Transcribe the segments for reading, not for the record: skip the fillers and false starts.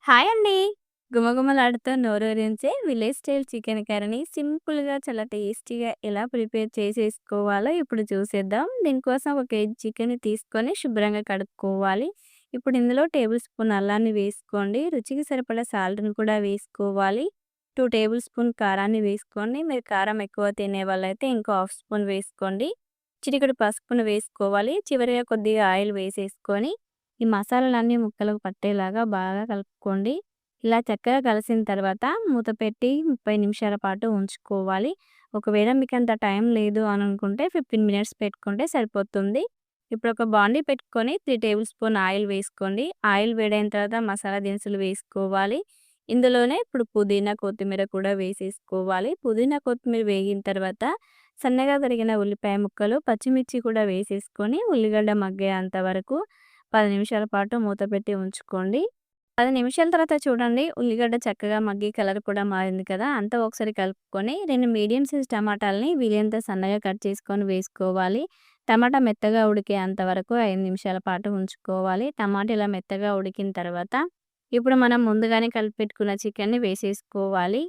Hi అండి. గుమగుమలాడుతూ నోరూరించే village style chicken కర్రీని సింపుల్‌గా చాలా టేస్టీగా ఎలా ప్రిపేర్ చేసేసుకోవాలో ఇప్పుడు చూసేద్దాం. దీనికోసం ఒక కేజీ చికెన్‌ని తీసుకొని శుభ్రంగా కడుక్కోవాలి. ఇప్పుడు ఇందులో టేబుల్ స్పూన్ అల్లాన్ని వేసుకోండి. రుచికి సరిపడా సాల్ట్‌ని కూడా వేసుకోవాలి. 2 టేబుల్ స్పూన్ కారాన్ని వేసుకోండి. మీరు కారం ఎక్కువ తినేవాళ్ళైతే ఇంకో హాఫ్ స్పూన్ వేసుకోండి. చిటికెడు పసుపును వేసుకోవాలి. చివరిగా కొద్దిగా ఆయిల్ వేసేసుకొని ఈ మసాలాలన్నీ ముక్కలకు పట్టేలాగా బాగా కలుపుకోండి. ఇలా చక్కగా కలిసిన తర్వాత మూత పెట్టి 30 నిమిషాల పాటు ఉంచుకోవాలి. ఒకవేళ మీకంత టైం లేదు అని అనుకుంటే 15 మినిట్స్ పెట్టుకుంటే సరిపోతుంది. ఇప్పుడు ఒక బాండీ పెట్టుకొని 3 టేబుల్ స్పూన్ ఆయిల్ వేసుకోండి. ఆయిల్ వేడైన తర్వాత మసాలా దినుసులు వేసుకోవాలి. ఇందులోనే ఇప్పుడు పుదీనా, కొత్తిమీర కూడా వేసేసుకోవాలి. పుదీనా, కొత్తిమీర వేగిన తర్వాత సన్నగా తరిగిన ఉల్లిపాయ ముక్కలు, పచ్చిమిర్చి కూడా వేసేసుకొని ఉల్లిగడ్డ మగ్గేంత వరకు 10 నిమిషాల పాటు మూత పెట్టి ఉంచుకోండి. 10 నిమిషాల తర్వాత చూడండి ఉల్లిగడ్డ చక్కగా మగ్గి కలర్ కూడా మారింది కదా! అంతా ఒకసారి కలుపుకొని 2 మీడియం సైజ్ టమాటాలని వీలైనంత సన్నగా కట్ చేసుకొని వేసుకోవాలి. టమాటా మెత్తగా ఉడికేంత వరకు 5 నిమిషాల పాటు ఉంచుకోవాలి. టమాటా ఇలా మెత్తగా ఉడికిన తర్వాత ఇప్పుడు మనం ముందుగానే కలిపి పెట్టుకున్న చికెన్‌ని వేసేసుకోవాలి.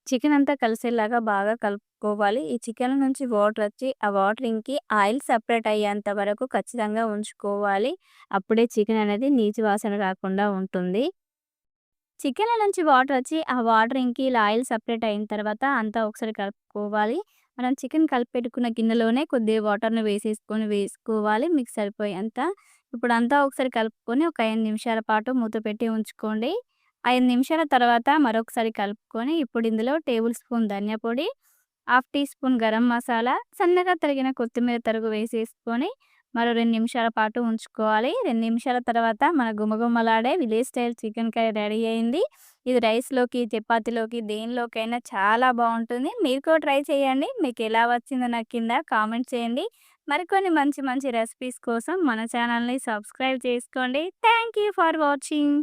చికెన్ అంతా కలిసేలాగా బాగా కలుపుకోవాలి. ఈ చికెన్ నుంచి వాటర్ వచ్చి ఆ వాటర్ ఇంకి ఆయిల్ సెపరేట్ అయ్యేంత వరకు ఖచ్చితంగా ఉంచుకోవాలి. అప్పుడే చికెన్ అనేది నీచు వాసన రాకుండా ఉంటుంది. చికెన్‌లో నుంచి వాటర్ వచ్చి, ఆ వాటర్ ఇంకి ఇలా ఆయిల్ సెపరేట్ అయిన తర్వాత అంతా ఒకసారి కలుపుకోవాలి. మనం చికెన్ కలిపెట్టుకున్న గిన్నెలోనే కొద్దిగా వాటర్‌ని వేసుకోవాలి మీకు సరిపోయేంత. ఇప్పుడంతా ఒకసారి కలుపుకొని ఒక 5 నిమిషాల పాటు మూత పెట్టి ఉంచుకోండి. 5 నిమిషాల తర్వాత మరొకసారి కలుపుకొని ఇప్పుడు ఇందులో టేబుల్ స్పూన్ ధనియా పొడి, half teaspoon garam masala, సన్నగా తరిగిన కొత్తిమీర తరుగు వేసేసుకొని మరో 2 నిమిషాల పాటు ఉంచుకోవాలి. 2 నిమిషాల తర్వాత మన గుమగుమలాడే village style chicken curry ready అయింది. ఇది రైస్‌లోకి, చపాతీలోకి దేనిలోకైనా చాలా బావుంటుంది. మీరు కూడా ట్రై చేయండి. మీకెలా వచ్చిందో నాకు కింద కామెంట్ చేయండి. మరికొన్ని మంచి మంచి రెసిపీస్ కోసం మన ఛానల్‌ని సబ్స్క్రైబ్ చేసుకోండి. Thank you for watching.